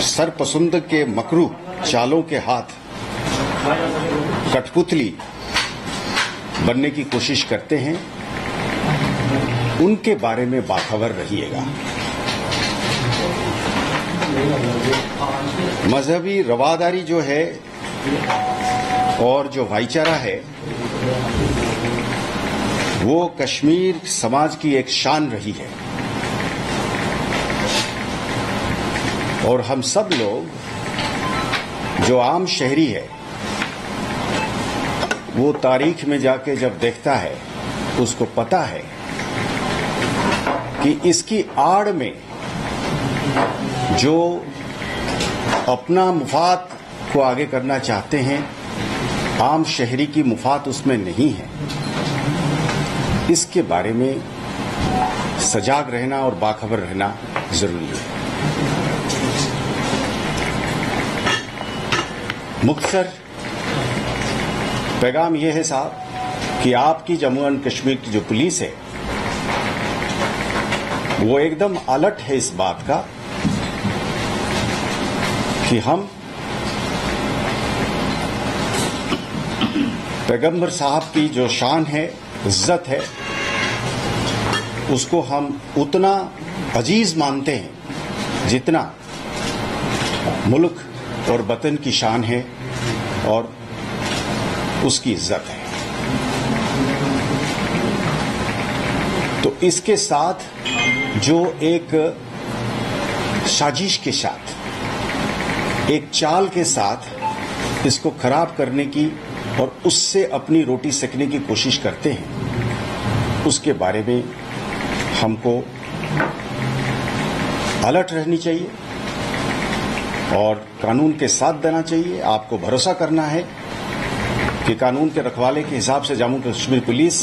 सरपसंद के मकरू चालों के हाथ कठपुतली बनने की कोशिश करते हैं, उनके बारे में बाखबर रहिएगा। मजहबी रवादारी जो है और जो भाईचारा है वो कश्मीर समाज की एक शान रही है और हम सब लोग जो आम शहरी है वो तारीख में जाके जब देखता है उसको पता है कि इसकी आड़ में जो अपना मुफाद को आगे करना चाहते हैं, आम शहरी की मुफाद उसमें नहीं है। इसके बारे में सजाग रहना और बाखबर रहना जरूरी है। मुख्तसर पैगाम यह है साहब कि आपकी जम्मू एंड कश्मीर की जो पुलिस है वो एकदम अलर्ट है इस बात का कि हम पैगंबर साहब की जो शान है, इज्जत है, उसको हम उतना अजीज मानते हैं जितना मुल्क और वतन की शान है और उसकी इज्जत है। तो इसके साथ जो एक साजिश के साथ, एक चाल के साथ इसको खराब करने की और उससे अपनी रोटी सेकने की कोशिश करते हैं, उसके बारे में हमको अलर्ट रहनी चाहिए और कानून के साथ देना चाहिए। आपको भरोसा करना है कि कानून के रखवाले के हिसाब से जम्मू कश्मीर पुलिस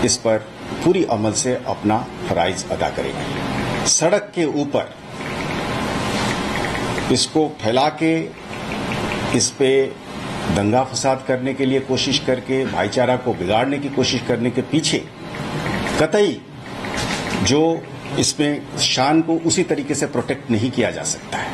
इस पर पूरी अमल से अपना फराइज अदा करेगी। सड़क के ऊपर इसको फैला के इस पे दंगा फसाद करने के लिए कोशिश करके भाईचारा को बिगाड़ने की कोशिश करने के पीछे कतई जो इसमें शान को उसी तरीके से प्रोटेक्ट नहीं किया जा सकता है।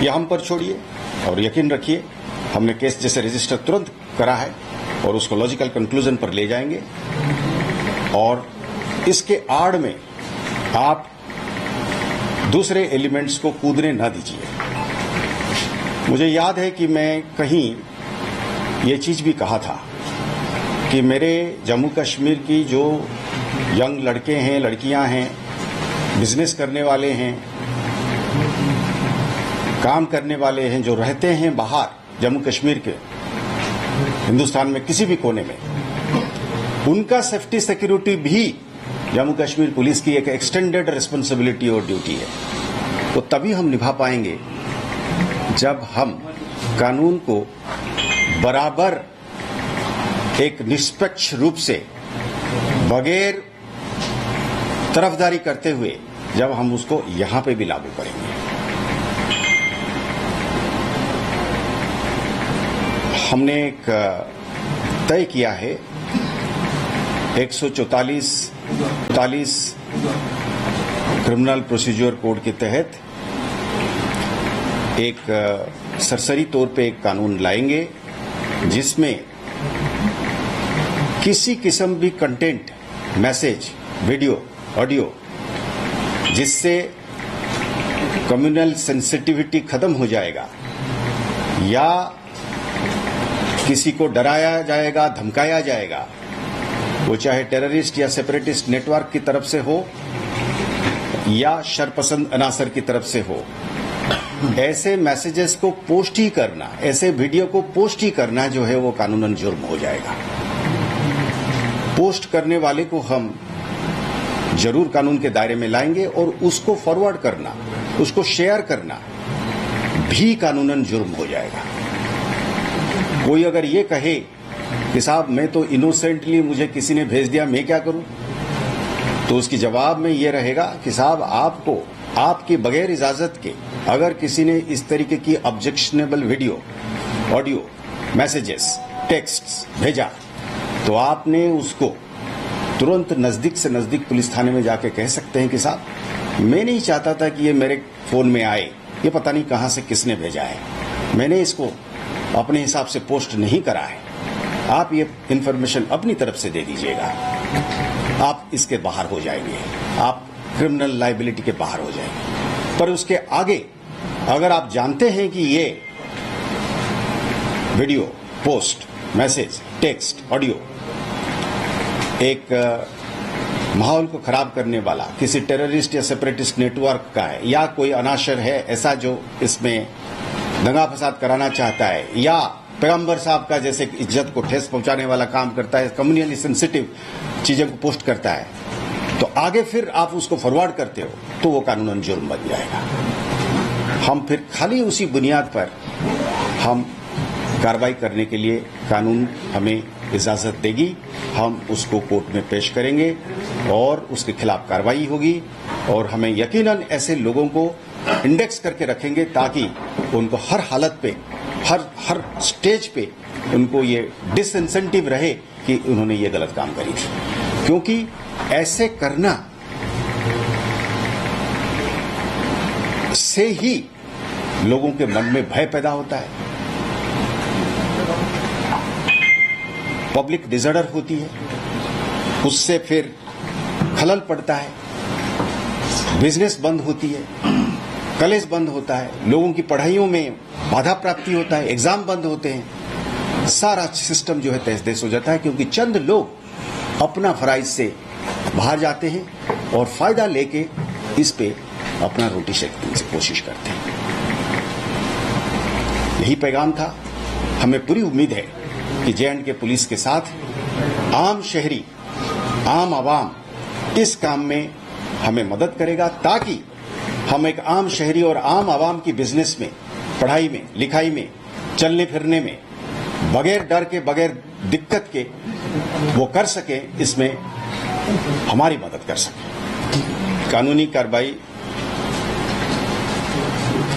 यह हम पर छोड़िए और यकीन रखिए हमने केस जैसे रजिस्टर तुरंत करा है और उसको लॉजिकल कंक्लूजन पर ले जाएंगे और इसके आड़ में आप दूसरे एलिमेंट्स को कूदने न दीजिए। मुझे याद है कि मैं कहीं ये चीज भी कहा था कि मेरे जम्मू कश्मीर की जो यंग लड़के हैं, लड़कियां हैं, बिजनेस करने वाले हैं, काम करने वाले हैं, जो रहते हैं बाहर जम्मू कश्मीर के, हिंदुस्तान में किसी भी कोने में, उनका सेफ्टी सिक्योरिटी भी जम्मू कश्मीर पुलिस की एक एक्सटेंडेड रिस्पांसिबिलिटी और ड्यूटी है। तो तभी हम निभा पाएंगे जब हम कानून को बराबर एक निष्पक्ष रूप से बगैर तरफदारी करते हुए जब हम उसको यहां पे भी लागू करेंगे। हमने एक तय किया है 144 क्रिमिनल प्रोसीजर कोड के तहत एक सरसरी तौर पे एक कानून लाएंगे जिसमें किसी किस्म भी कंटेंट, मैसेज, वीडियो, ऑडियो जिससे कम्युनल सेंसिटिविटी खत्म हो जाएगा या किसी को डराया जाएगा, धमकाया जाएगा, वो चाहे टेररिस्ट या सेपरेटिस्ट नेटवर्क की तरफ से हो या शरपसंद अनासर की तरफ से हो, ऐसे मैसेजेस को पोस्ट ही करना, ऐसे वीडियो को पोस्ट ही करना जो है वो कानूनन जुर्म हो जाएगा। पोस्ट करने वाले को हम जरूर कानून के दायरे में लाएंगे और उसको फॉरवर्ड करना, उसको शेयर करना भी कानूनन जुर्म हो जाएगा। कोई अगर ये कहे कि साहब मैं तो इनोसेंटली, मुझे किसी ने भेज दिया, मैं क्या करूं, तो उसकी जवाब में ये रहेगा कि साहब आपको आपके बगैर इजाजत के अगर किसी ने इस तरीके की objectionable video, audio, messages, texts भेजा तो आपने उसको तुरंत नजदीक से नजदीक पुलिस थाने में जाके कह सकते हैं कि साहब मैं नहीं चाहता था कि ये मेरे फोन में आए, ये पता नहीं कहां से किसने भेजा है। मैंने इसको अपने हिसाब से पोस्ट नहीं करा है। आप ये इंफॉर्मेशन अपनी तरफ से दे दीजिएगा, आप इसके बाहर हो जाएंगे, आप क्रिमिनल लायबिलिटी के बाहर हो जाएंगे। पर उसके आगे अगर आप जानते हैं कि ये video, post, message, text, audio एक माहौल को खराब करने वाला किसी टेररिस्ट या सेपरेटिस्ट नेटवर्क का है, या कोई अनाशर है ऐसा जो इसमें दंगा फसाद कराना चाहता है, या पैगंबर साहब का जैसे इज्जत को ठेस पहुंचाने वाला काम करता है, कम्युनली सेंसिटिव चीजें को पोस्ट करता है, तो आगे फिर आप उसको फॉरवर्ड करते हो तो वो कानूनन जुर्म बन जाएगा। हम फिर खाली उसी बुनियाद पर हम कार्रवाई करने के लिए कानून हमें इजाजत देगी, हम उसको कोर्ट में पेश करेंगे और उसके खिलाफ कार्रवाई होगी। और हमें यकीनन ऐसे लोगों को इंडेक्स करके रखेंगे ताकि उनको हर हालत पे, हर स्टेज पे उनको ये डिसइंसेंटिव रहे कि उन्होंने ये गलत काम करी थी, क्योंकि ऐसे करना से ही लोगों के मन में भय पैदा होता है, पब्लिक डिसऑर्डर होती है, उससे फिर खलल पड़ता है, बिजनेस बंद होती है, कॉलेज बंद होता है, लोगों की पढ़ाइयों में बाधा प्राप्ति होता है, एग्जाम बंद होते हैं, सारा सिस्टम जो है तहस नहस हो जाता है, क्योंकि चंद लोग अपना फराइज से बाहर जाते हैं और फायदा लेके इस पे अपना रोटी सेकने की कोशिश करते हैं। यही पैगाम था। हमें पूरी उम्मीद है कि J&K पुलिस के साथ आम शहरी, आम आवाम इस काम में हमें मदद करेगा, ताकि हम एक आम शहरी और आम आवाम की बिजनेस में, पढ़ाई में, लिखाई में, चलने फिरने में बगैर डर के, बगैर दिक्कत के वो कर सके, इसमें हमारी मदद कर सके। कानूनी कार्रवाई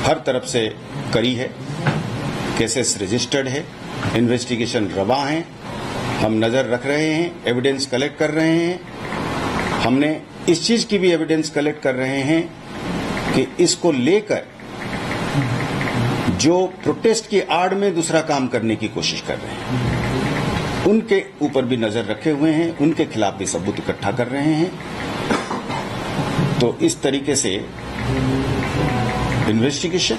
हर तरफ से करी है, केसेस रजिस्टर्ड है, इन्वेस्टिगेशन रवा है, हम नजर रख रहे हैं, एविडेंस कलेक्ट कर रहे हैं। हमने इस चीज की भी एविडेंस कलेक्ट कर रहे हैं कि इसको लेकर जो प्रोटेस्ट की आड़ में दूसरा काम करने की कोशिश कर रहे हैं, उनके ऊपर भी नजर रखे हुए हैं, उनके खिलाफ भी सबूत इकट्ठा कर रहे हैं। तो इस तरीके से इन्वेस्टिगेशन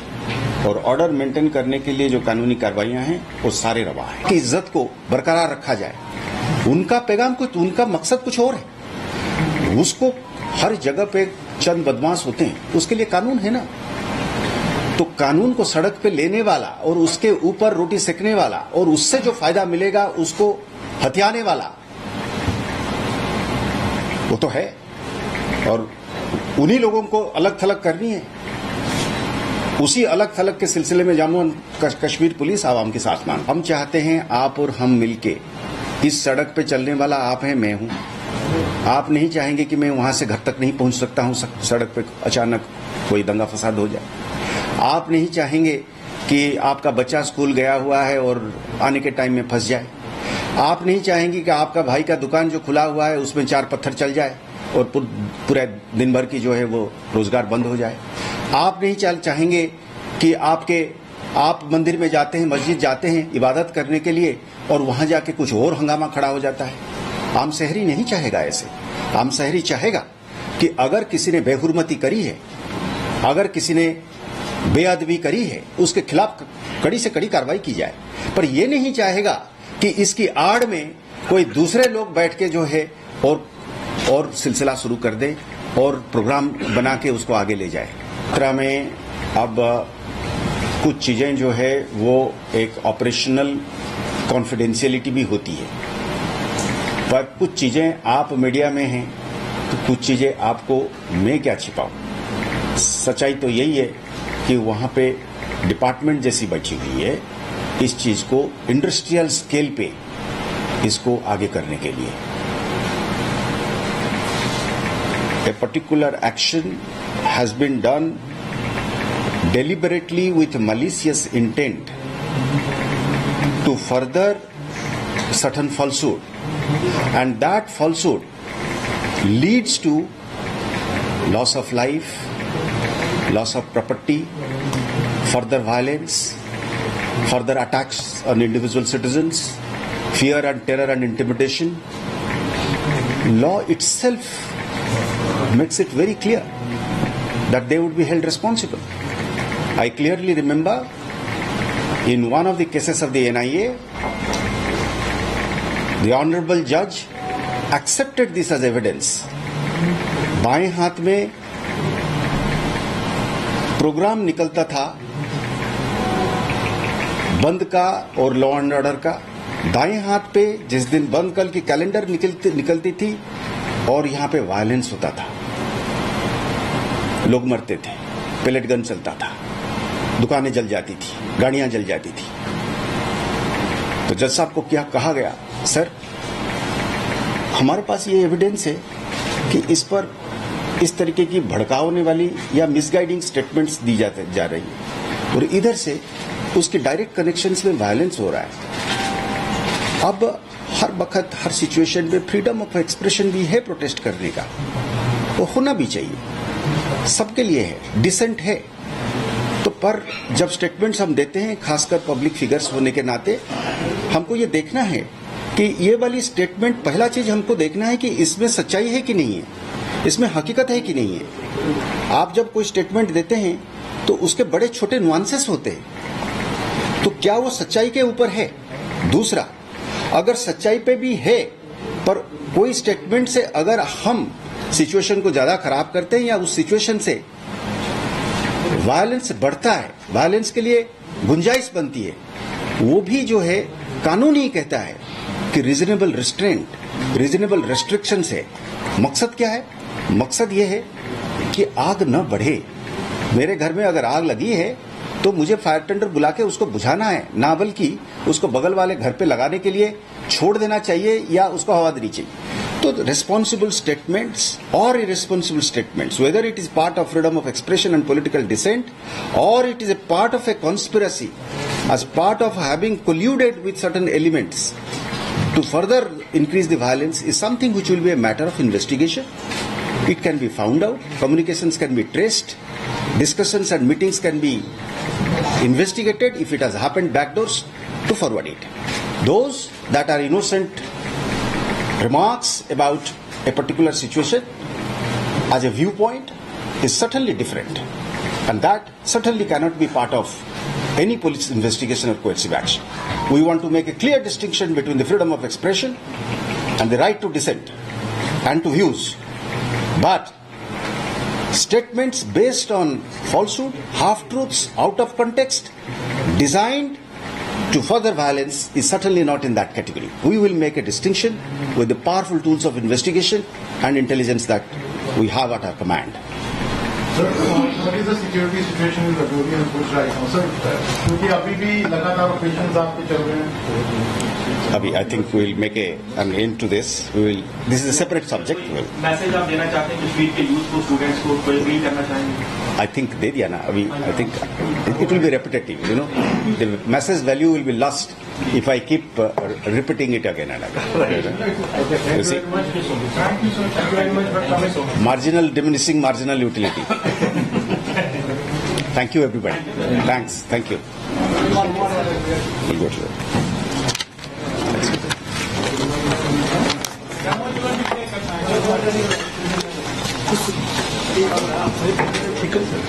और ऑर्डर मेंटेन करने के लिए जो कानूनी कार्रवाइयां हैं वो सारे रवा है कि इज्जत को बरकरार रखा जाए। उनका पैगाम कुछ, उनका मकसद कुछ और है। उसको हर जगह पे चंद बदमाश होते हैं, उसके लिए कानून है ना। तो कानून को सड़क पे लेने वाला और उसके ऊपर रोटी सेकने वाला और उससे जो फायदा मिलेगा उसको हथियाने वाला वो तो है, और उन्हीं लोगों को अलग थलग करनी है। उसी अलग थलग के सिलसिले में जम्मू कश्मीर पुलिस आवाम के साथ मान। हम चाहते हैं आप और हम मिलके, इस सड़क पे चलने वाला आप हैं, मैं हूं। आप नहीं चाहेंगे कि मैं वहां से घर तक नहीं पहुंच सकता हूं, सड़क पे अचानक कोई दंगा फसाद हो जाए। आप नहीं चाहेंगे कि आपका बच्चा स्कूल गया हुआ है और आने के टाइम में फंस जाए। आप नहीं चाहेंगे कि आपका भाई का दुकान जो खुला हुआ है उसमें 4 पत्थर चल जाए और पूरे दिन भर की जो है वो रोजगार बंद हो जाए। आप नहीं चाहेंगे कि आप मंदिर में जाते हैं, मस्जिद जाते हैं इबादत करने के लिए और वहां जाके कुछ और हंगामा खड़ा हो जाता है। आम शहरी नहीं चाहेगा ऐसे। आम शहरी चाहेगा कि अगर किसी ने बेहुरमती करी है, अगर किसी ने बेअदबी करी है, उसके खिलाफ कड़ी से कड़ी कार्रवाई की जाए। पर यह नहीं चाहेगा कि इसकी आड़ में कोई दूसरे लोग बैठ के जो है और सिलसिला शुरू कर दे और प्रोग्राम बना के उसको आगे ले जाए। तरह में अब कुछ चीजें जो है वो एक ऑपरेशनल कॉन्फिडेंशियलिटी भी होती है, पर कुछ चीजें आप मीडिया में हैं तो कुछ चीजें आपको मैं क्या छिपाऊं। सच्चाई तो यही है कि वहां पे डिपार्टमेंट जैसी बैठी हुई है इस चीज को इंडस्ट्रियल स्केल पे इसको आगे करने के लिए। A particular action has been done deliberately with malicious intent to further certain falsehood, and that falsehood leads to loss of life, loss of property, further violence, further attacks on individual citizens, fear and terror and intimidation. Law itself makes it very clear that they would be held responsible. I clearly remember in one of the cases of the NIA, the honorable judge accepted this as evidence. बाएं हाथ में programme निकलता था बंद का और law and order का, दाएं हाथ पे जिस दिन बंद कल की कैलेंडर निकलती थी और यहां पे वायलेंस होता था, लोग मरते थे, पेलेट गन चलता था, दुकानें जल जाती थी, गाड़ियां जल जाती थी। तो जज साहब को क्या कहा गया, सर हमारे पास ये एविडेंस है कि इस पर इस तरीके की भड़काने वाली या मिसगाइडिंग स्टेटमेंट्स दी जा रही है और इधर से उसके डायरेक्ट कनेक्शंस में वायलेंस हो रहा है। अब हर वक्त हर सिचुएशन में फ्रीडम ऑफ एक्सप्रेशन भी है प्रोटेस्ट करने का, वो होना भी चाहिए, सबके लिए है, डिसेंट है। तो पर जब स्टेटमेंट्स हम देते हैं, खासकर पब्लिक फिगर्स होने के नाते, हमको ये देखना है कि ये वाली स्टेटमेंट, पहला चीज हमको देखना है कि इसमें सच्चाई है कि नहीं है, इसमें हकीकत है कि नहीं है। आप जब कोई स्टेटमेंट देते हैं तो उसके बड़े छोटे नुआंसेस होते हैं, तो क्या वो सच्चाई के ऊपर है? दूसरा, अगर सच्चाई पे भी है पर कोई स्टेटमेंट से अगर हम सिचुएशन को ज्यादा खराब करते हैं या उस सिचुएशन से वायलेंस बढ़ता है, वायलेंस के लिए गुंजाइश बनती है, वो भी जो है कानून ही कहता है कि रीजनेबल रिस्ट्रेंट, रीजनेबल रेस्ट्रिक्शन है। मकसद क्या है? मकसद ये है कि आग न बढ़े। मेरे घर में अगर आग लगी है तो मुझे फायर टेंडर बुला के उसको बुझाना है, ना बल्कि उसको बगल वाले घर पे लगाने के लिए छोड़ देना चाहिए या उसको हवा देनी चाहिए। तो रिस्पॉन्सिबल स्टेटमेंट्स और irresponsible statements, whether it is part of freedom of expression and political dissent और it is a part of a conspiracy, as part of having colluded with certain elements to further increase the violence, is something which will be a matter of investigation. It can be found out, communications can be traced, discussions and meetings can be investigated if it has happened backdoors to forward it. Those that are innocent remarks about a particular situation as a viewpoint is certainly different, and that certainly cannot be part of any police investigation or coercive action. We want to make a clear distinction between the freedom of expression and the right to dissent and to views. But statements based on falsehood, half-truths, out of context, designed to further violence is certainly not in that category. We will make a distinction with the powerful tools of investigation and intelligence that we have at our command. Sir, what is the security situation in Rajouri and Bhuj right now, sir? क्योंकि अभी भी लगातार operations आपके चल रहे हैं। अभी I think we will make an end to this. This is a separate subject. Message आप देना चाहते हैं कश्मीर के यूथ को, स्टूडेंट्स को, कोई अपील करना चाहेंगे? I think दे दिया ना अभी. I think it will be repetitive. You know, the message value will be lost if I keep repeating it again and again. You see, Thank you, sir. Thank you very much for coming. marginal diminishing marginal utility. Thank you, everybody. Thanks. Thank you. We'll go to that. ठीक है sir.